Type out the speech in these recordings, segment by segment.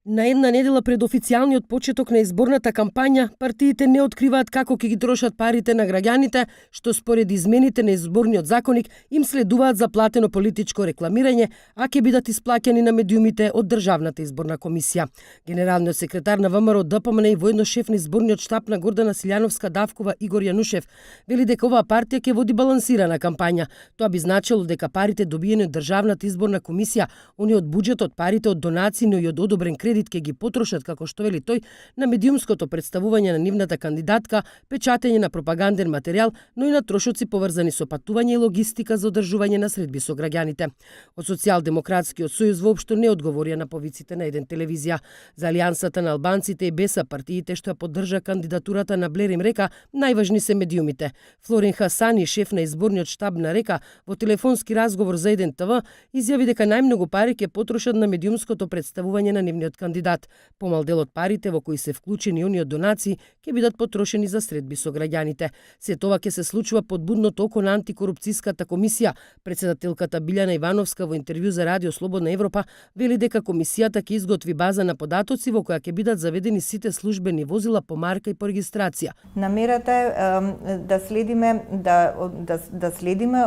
На една недела пред официјалниот почеток на изборната кампања, партиите не откриваат како ќе ги трошат парите на граѓаните, што според измените на изборниот законник им следуваат за платено политичко рекламирање, а ќе бидат исплаќани на медиумите од Државната изборна комисија. Генералниот секретар на ВМРО ДПМН и воедно шеф на изборниот штаб на Гордана Силјановска Давкова Игор Јанушев вели дека оваа партија ќе води балансирана кампања. Тоа би значило дека парите добиени од Државната изборна комисија, они од буџетот, парите од донации, но и од одобрен кредит ќе ги потрошат, како што вели тој, на медиумското представување на нивната кандидатка, печатење на пропаганден материјал, но и на трошоци поврзани со патување и логистика за одржување на средби со граѓаните. Од Социјалдемократскиот сојуз воопшто не одговорија на повиците на еден телевизија. За Алијансата на албанците и БЕСА, партиите што ја поддржа кандидатурата на Блер им река, најважни се медиумите. Флорин Хасани, шеф на изборниот штаб на река, во телефонски разговор за еден ТВ, изјави дека најмногу пари ќе потрошат на медиумското представување на нивниот кандидат. Помал дел од парите во кои се вклучени оние донации ќе бидат потрошени за средби со граѓаните. Се тоа ќе се случува под будното око на антикорупцијската комисија. Председателката Билјана Ивановска во интервју за Радио Слободна Европа вели дека комисијата ќе изготви база на податоци во која ќе бидат заведени сите службени возила по марка и по регистрација. Намерата е да следиме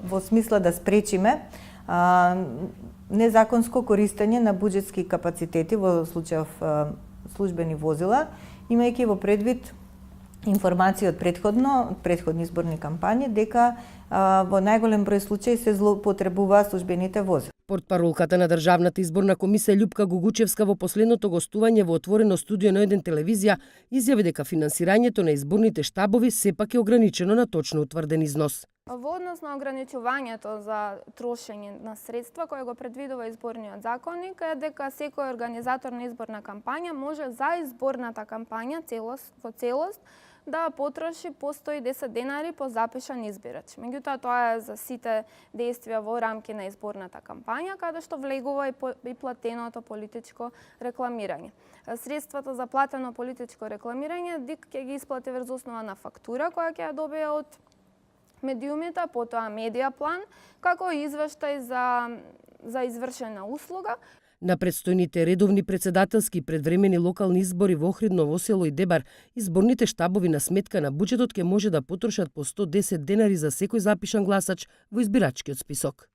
во смисла да спречиме незаконско користење на буџетски капацитети во случајов службени возила, имајќи во предвид информации од претходни изборни кампањи дека во најголем број случаи се злоупотребуваат службените возила. Портпаролката на Државната изборна комисија Љупка Гугучевска во последното гостување во отворено студио на еден телевизија изјави дека финансирањето на изборните штабови сепак е ограничено на точно утврден износ. Во однос на ограничувањето за трошење на средства кој го предвидува изборниот законник е дека секој организатор на изборна кампања може за изборната кампања во целост да потроши по 110 денари по запишан избирач. Меѓутоа тоа е за сите действија во рамки на изборната кампања, каде што влегува и платеното политичко рекламирање. Средствата за платено политичко рекламирање ДИК ќе ги исплати врз основа на фактура која ќе ја добие од медиумите, потоа медија план, како и извештај за извршена услуга. На предстојните редовни председателски предвремени локални избори во Охрид, Ново село и Дебар, изборните штабови на сметка на буџетот ќе може да потрошат по 110 денари за секој запишан гласач во избирачкиот список.